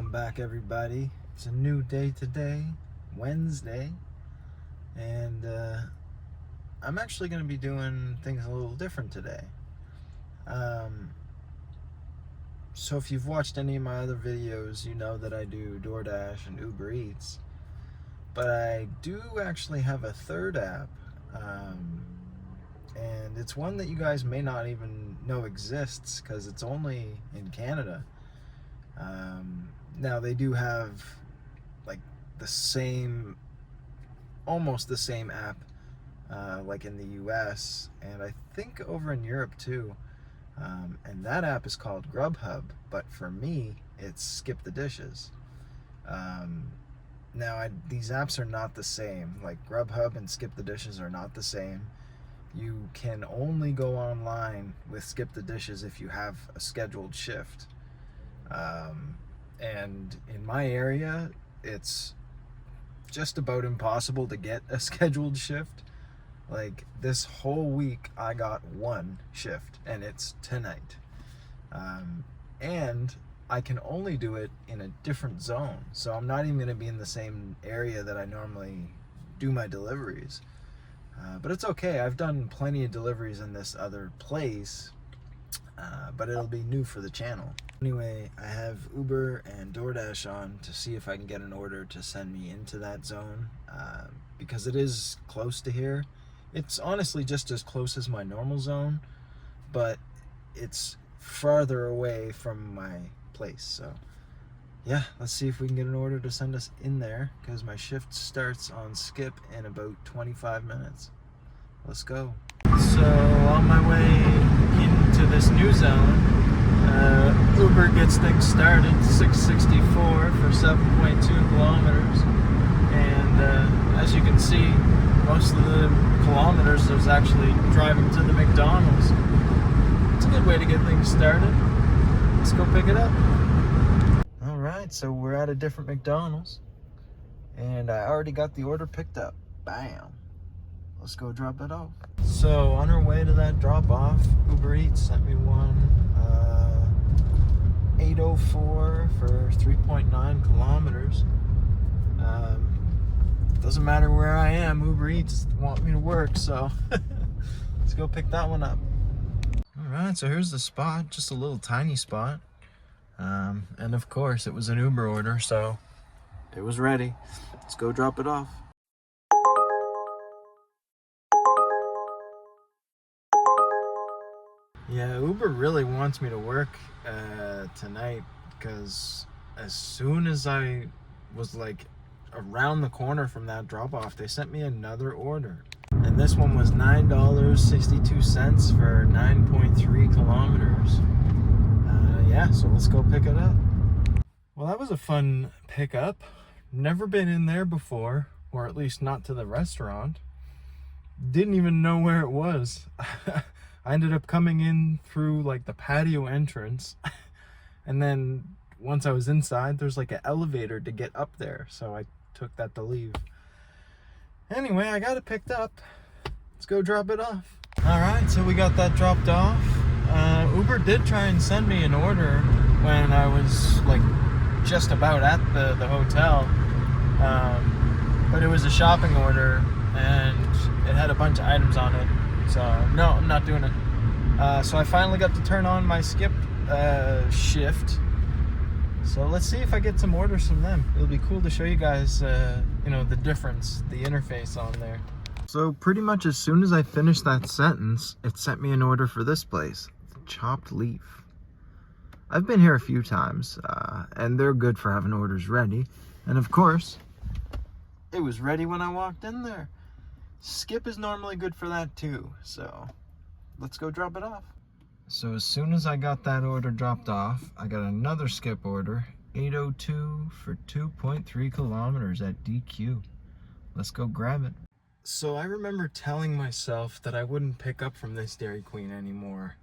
Welcome back, everybody. It's a new day today, Wednesday, and I'm actually going to be doing things a little different today. So if you've watched any of my other videos, you know that I do DoorDash and Uber Eats, but I do actually have a third app, and it's one that you guys may not even know exists because it's only in Canada. Now they do have like almost the same app like in the US, and I think over in Europe too. And that app is called Grubhub, but for me it's Skip the Dishes. Now these apps are not the same. Like Grubhub and Skip the Dishes are not the same. You can only go online with Skip the Dishes if you have a scheduled shift. And in my area, it's just about impossible to get a scheduled shift. Like this whole week, I got one shift, and it's tonight. And I can only do it in a different zone, so I'm not even going to be in the same area that I normally do my deliveries. But it's okay. I've done plenty of deliveries in this other place, but it'll be new for the channel. Anyway, I have Uber and DoorDash on to see if I can get an order to send me into that zone, because it is close to here. It's honestly just as close as my normal zone, but it's farther away from my place. So yeah, let's see if we can get an order to send us in there, because my shift starts on Skip in about 25 minutes. Let's go. So on my way into this new zone, Uber gets things started, 664 for 7.2 kilometers, and as you can see, most of the kilometers is actually driving to the McDonald's. It's a good way to get things started. Let's go pick it up. Alright, so we're at a different McDonald's, and I already got the order picked up. Bam! Let's go drop it off. So on our way to that drop off, Uber Eats sent me one 804 for 3.9 kilometers. Doesn't matter where I am, Uber Eats want me to work, so let's go pick that one up. Alright, so here's the spot, just a little tiny spot. And of course it was an Uber order, so it was ready. Let's go drop it off. Yeah, Uber really wants me to work tonight, because as soon as I was like around the corner from that drop off, they sent me another order, and this one was $9.62 for 9.3 kilometers. Yeah, so let's go pick it up. Well, that was a fun pickup. Never been in there before, or at least not to the restaurant. Didn't even know where it was. I ended up coming in through like the patio entrance, and then once I was inside, there's like an elevator to get up there, so I took that to leave. Anyway, I got it picked up. Let's go drop it off. Alright, so we got that dropped off. Uber did try and send me an order when I was like just about at the hotel, but it was a shopping order and it had a bunch of items on it, so no, I'm not doing it. So I finally got to turn on my Skip shift. So let's see if I get some orders from them. It'll be cool to show you guys, you know, the difference, the interface on there. So pretty much as soon as I finished that sentence, it sent me an order for this place, Chopped Leaf. I've been here a few times, and they're good for having orders ready. And of course, it was ready when I walked in there. Skip is normally good for that too, so let's go drop it off. So as soon as I got that order dropped off, I got another Skip order, 802 for 2.3 kilometers at DQ. Let's go grab it. So I remember telling myself that I wouldn't pick up from this Dairy Queen anymore.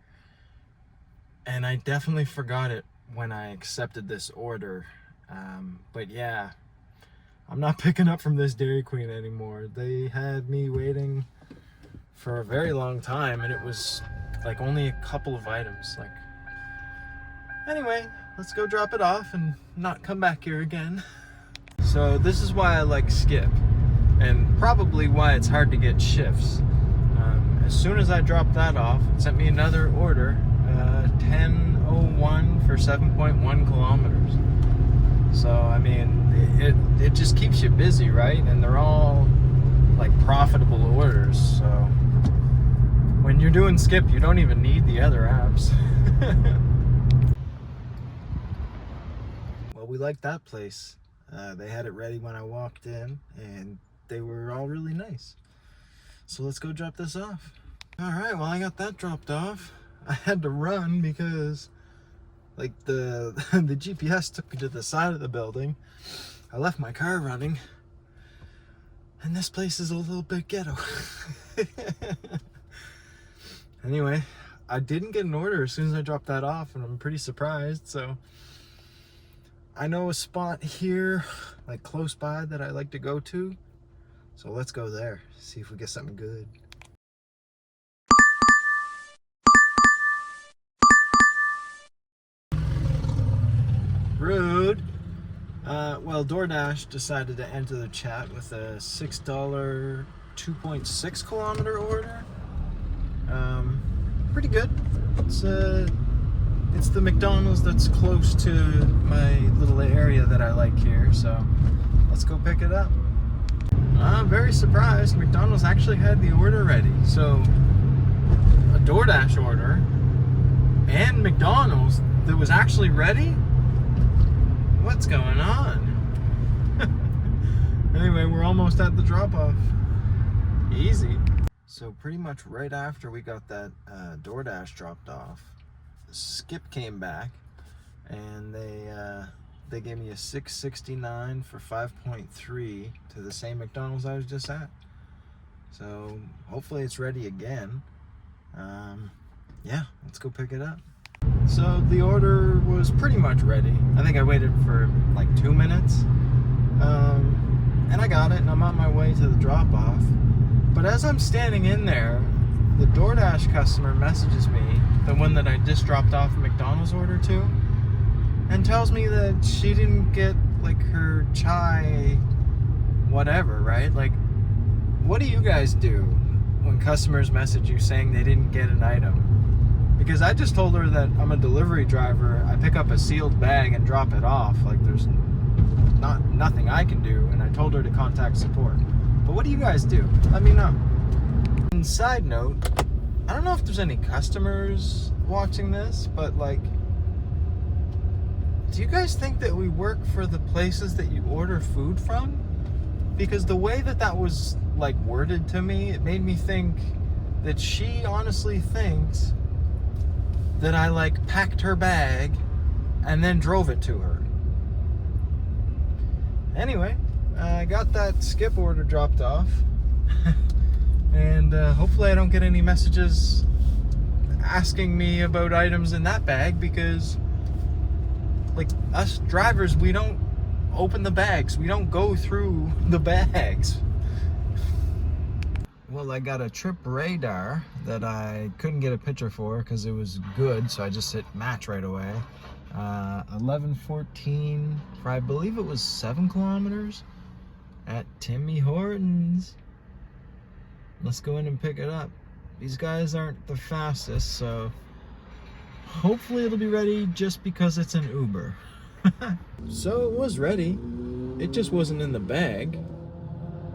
And I definitely forgot it when I accepted this order. But yeah, I'm not picking up from this Dairy Queen anymore. They had me waiting for a very long time, and it was like only a couple of items. Like Anyway, let's go drop it off and not come back here again. So this is why I like Skip, and probably why it's hard to get shifts. As soon as I dropped that off, it sent me another order, 10:01 for 7.1 kilometers. So I mean, it just keeps you busy, right? And they're all like profitable orders. So when you're doing Skip, you don't even need the other apps. Well, we liked that place. They had it ready when I walked in, and they were all really nice. So let's go drop this off. All right, well, I got that dropped off. I had to run because like the GPS took me to the side of the building. I left my car running, and this place is a little bit ghetto. Anyway, I didn't get an order as soon as I dropped that off, and I'm pretty surprised. So I know a spot here, like close by, that I like to go to. So let's go there, see if we get something good. Rude. Well, DoorDash decided to enter the chat with a $6 2.6 kilometer order. Pretty good. It's the McDonald's that's close to my little area that I like here, so let's go pick it up. I'm very surprised. McDonald's actually had the order ready. So a DoorDash order and McDonald's that was actually ready? What's going on? Anyway, we're almost at the drop-off. Easy. So pretty much right after we got that DoorDash dropped off, Skip came back, and they gave me a $6.69 for 5.3 to the same McDonald's I was just at. So hopefully it's ready again. Yeah, let's go pick it up. So the order was pretty much ready. I think I waited for like 2 minutes, and I got it, and I'm on my way to the drop-off. But as I'm standing in there, the DoorDash customer messages me, the one that I just dropped off a McDonald's order to, and tells me that she didn't get like her chai whatever, right? Like, what do you guys do when customers message you saying they didn't get an item? Because I just told her that I'm a delivery driver. I pick up a sealed bag and drop it off. Like, there's nothing I can do, and I told her to contact support. But what do you guys do? Let me know. And side note, I don't know if there's any customers watching this, but like, do you guys think that we work for the places that you order food from? Because the way that was like worded to me, it made me think that she honestly thinks that I like packed her bag and then drove it to her. Anyway, I got that Skip order dropped off. And hopefully I don't get any messages asking me about items in that bag, because like us drivers, we don't open the bags. We don't go through the bags. Well, I got a trip radar that I couldn't get a picture for because it was good, so I just hit match right away. 11:14 for, I believe it was 7 kilometers at Timmy Hortons. Let's go in and pick it up. These guys aren't the fastest, so hopefully it'll be ready just because it's an Uber. So it was ready. It just wasn't in the bag.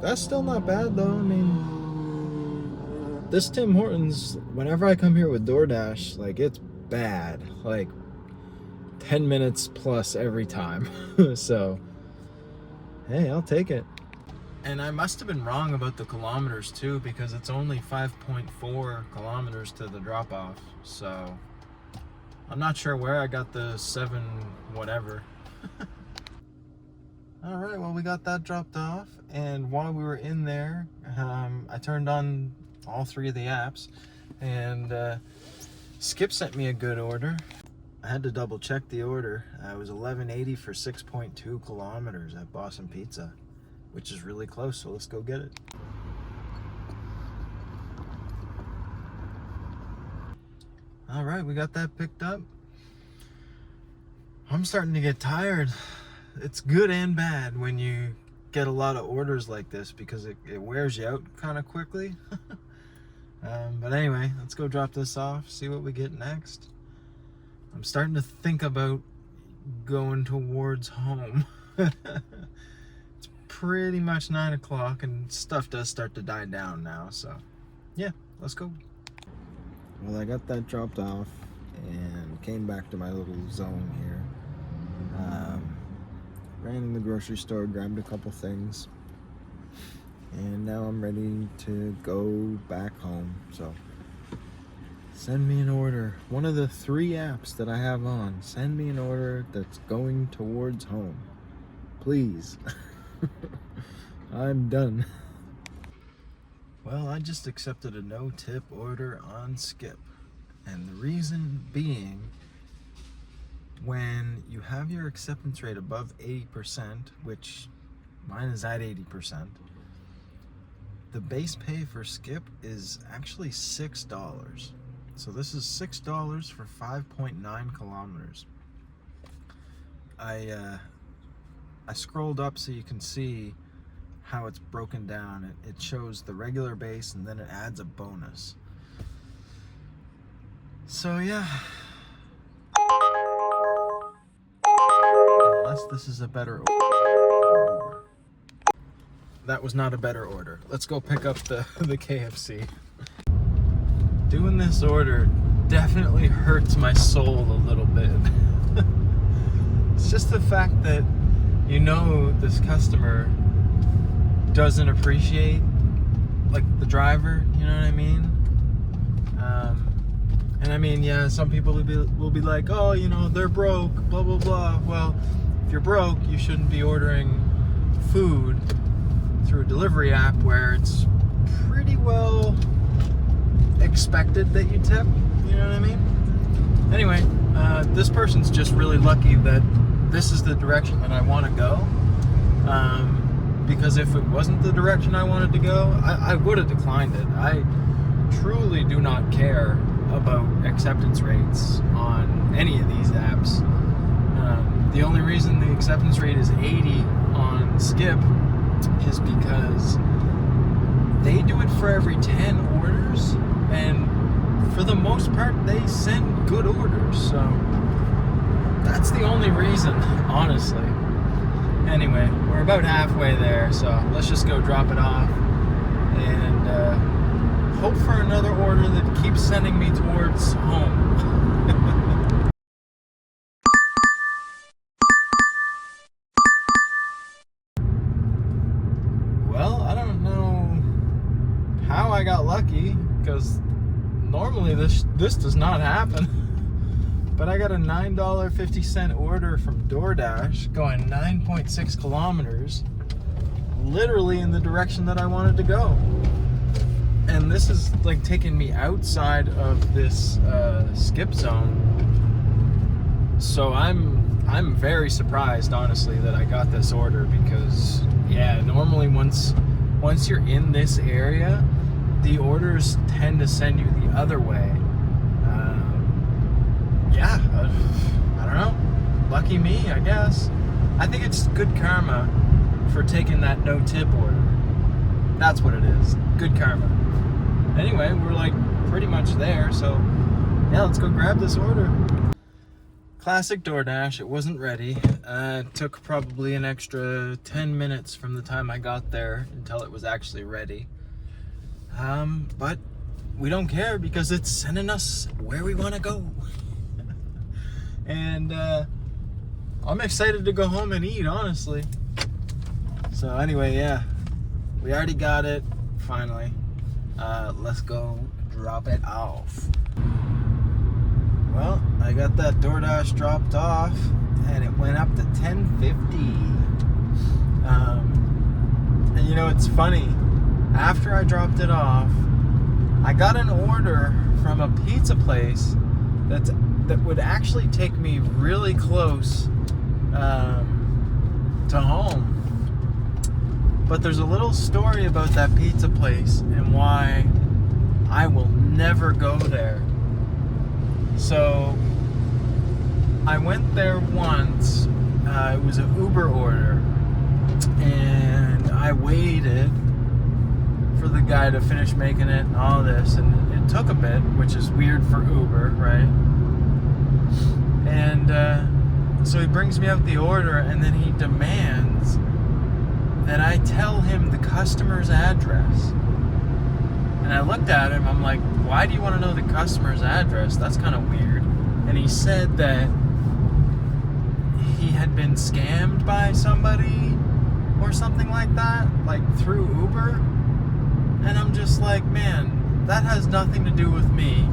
That's still not bad though. I mean, this Tim Hortons, whenever I come here with DoorDash, like, it's bad. Like 10 minutes plus every time. So, hey, I'll take it. And I must have been wrong about the kilometers too, because it's only 5.4 kilometers to the drop-off. So I'm not sure where I got the 7 whatever. All right, well, we got that dropped off, and while we were in there, I turned on all 3 of the apps, and Skip sent me a good order. I had to double check the order. It was $11.80 for 6.2 kilometers at Boston Pizza, which is really close, so let's go get it. All right, we got that picked up. I'm starting to get tired. It's good and bad when you get a lot of orders like this because it wears you out kind of quickly. But anyway, let's go drop this off, see what we get next. I'm starting to think about going towards home. It's pretty much 9 o'clock and stuff does start to die down now, so yeah, let's go. Well, I got that dropped off and came back to my little zone here. Ran in the grocery store, grabbed a couple things, and now I'm ready to go back home. So send me an order. One of the 3 apps that I have on, send me an order that's going towards home, please. I'm done. Well, I just accepted a no-tip order on Skip, and the reason being, when you have your acceptance rate above 80%, which mine is at 80%, the base pay for Skip is actually $6. So this is $6 for 5.9 kilometers. I scrolled up so you can see how it's broken down. It shows the regular base and then it adds a bonus. So yeah. Unless this is a better order. That was not a better order. Let's go pick up the KFC. Doing this order definitely hurts my soul a little bit. It's just the fact that you know this customer doesn't appreciate like the driver, you know what I mean? And I mean, yeah, some people will be like, oh, you know, they're broke, blah, blah, blah. Well, if you're broke, you shouldn't be ordering food through a delivery app where it's pretty well expected that you tip, you know what I mean? Anyway, this person's just really lucky that this is the direction that I want to go. Because if it wasn't the direction I wanted to go, I would have declined it. I truly do not care about acceptance rates on any of these apps. The only reason the acceptance rate is 80 on Skip is because they do it for every 10 orders, and for the most part they send good orders, so that's the only reason, honestly. Anyway, we're about halfway there, so let's just go drop it off and hope for another order that keeps sending me towards home. Well, I don't know how I got lucky, because normally this does not happen. But I got a $9.50 order from DoorDash going 9.6 kilometers, literally in the direction that I wanted to go. And this is like taking me outside of this Skip zone. So I'm very surprised, honestly, that I got this order, because yeah, normally once you're in this area, the orders tend to send you the other way. Yeah, I don't know. Lucky me, I guess. I think it's good karma for taking that no-tip order. That's what it is. Good karma. Anyway, we're like pretty much there, so yeah, let's go grab this order. Classic DoorDash, it wasn't ready. It took probably an extra 10 minutes from the time I got there until it was actually ready. But we don't care because it's sending us where we want to go. And I'm excited to go home and eat, honestly. So anyway, yeah, we already got it, finally. Let's go drop it off. Well, I got that DoorDash dropped off, and it went up to $10.50. And you know, it's funny. After I dropped it off, I got an order from a pizza place that would actually take me really close to home. But there's a little story about that pizza place and why I will never go there. So I went there once. It was an Uber order, and I waited for the guy to finish making it and all this, and it took a bit, which is weird for Uber, right? And so he brings me out the order, and then he demands that I tell him the customer's address. And I looked at him, I'm like, why do you want to know the customer's address? That's kind of weird. And he said that he had been scammed by somebody or something like that, like through Uber. And I'm just like, man, that has nothing to do with me.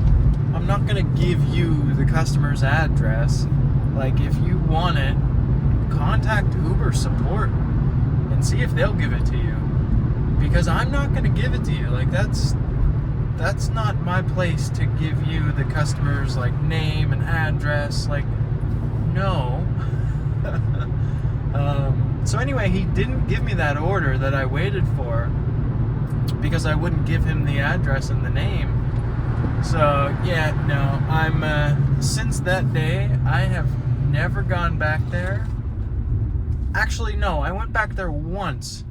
I'm not going to give you the customer's address. Like, if you want it, contact Uber support and see if they'll give it to you. Because I'm not going to give it to you. Like, that's not my place to give you the customer's, like, name and address. Like, no. So anyway, he didn't give me that order that I waited for because I wouldn't give him the address and the name. So yeah, no, I'm since that day I have never gone back there. Actually, no, I went back there once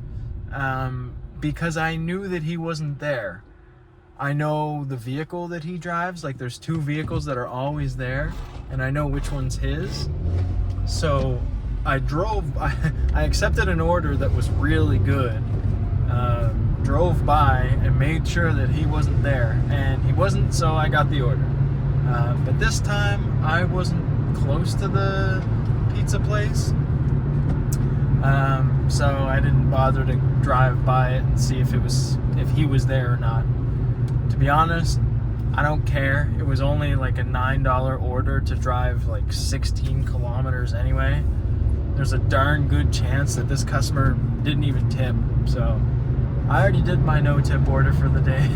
because I knew that he wasn't there. I know the vehicle that he drives, like there's 2 vehicles that are always there, and I know which one's his. So I accepted an order that was really good, drove by and made sure that he wasn't there, and he wasn't, so I got the order. But this time I wasn't close to the pizza place, so I didn't bother to drive by it and see if he was there or not. To be honest, I don't care. It was only like a $9 order to drive like 16 kilometers anyway. There's a darn good chance that this customer didn't even tip. So I already did my no tip order for the day.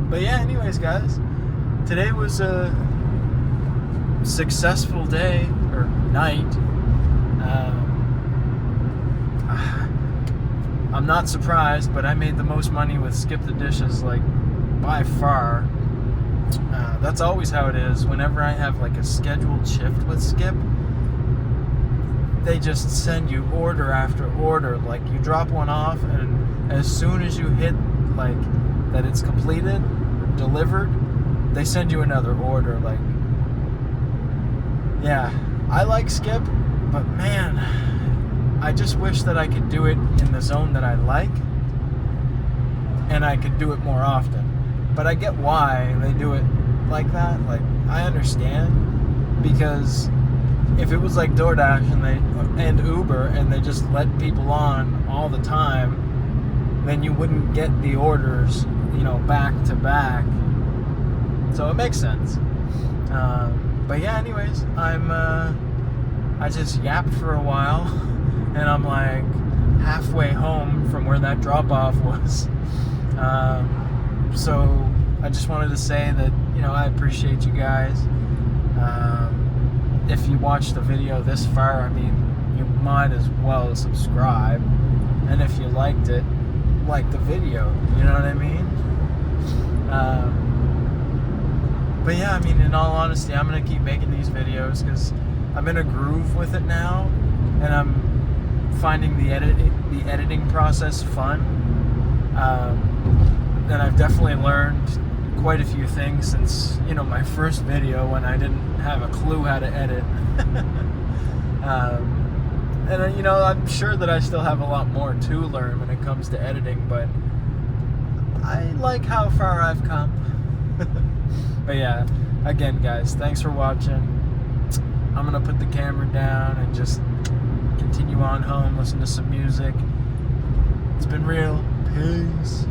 But yeah, anyways, guys, today was a successful day or night. I'm not surprised, but I made the most money with Skip the Dishes, like, by far. That's always how it is. Whenever I have, like, a scheduled shift with Skip, they just send you order after order. Like, you drop one off, and as soon as you hit, like, that it's completed, delivered, they send you another order. Like, yeah, I like Skip, but man, I just wish that I could do it in the zone that I like, and I could do it more often. But I get why they do it like that. Like, I understand, because if it was like DoorDash and Uber and they just let people on all the time, then you wouldn't get the orders, back to back. So it makes sense. But yeah, anyways, I just yapped for a while, and I'm like halfway home from where that drop-off was. So I just wanted to say that, I appreciate you guys. If you watched the video this far, I mean, you might as well subscribe. And if you liked it, like the video, you know what I mean? But yeah, I mean, in all honesty, I'm going to keep making these videos because I'm in a groove with it now, and I'm finding the editing process fun. And I've definitely learned quite a few things since, my first video when I didn't have a clue how to edit. And, I'm sure that I still have a lot more to learn when it comes to editing, but I like how far I've come. But yeah, again, guys, thanks for watching. I'm going to put the camera down and just continue on home, listen to some music. It's been real. Peace.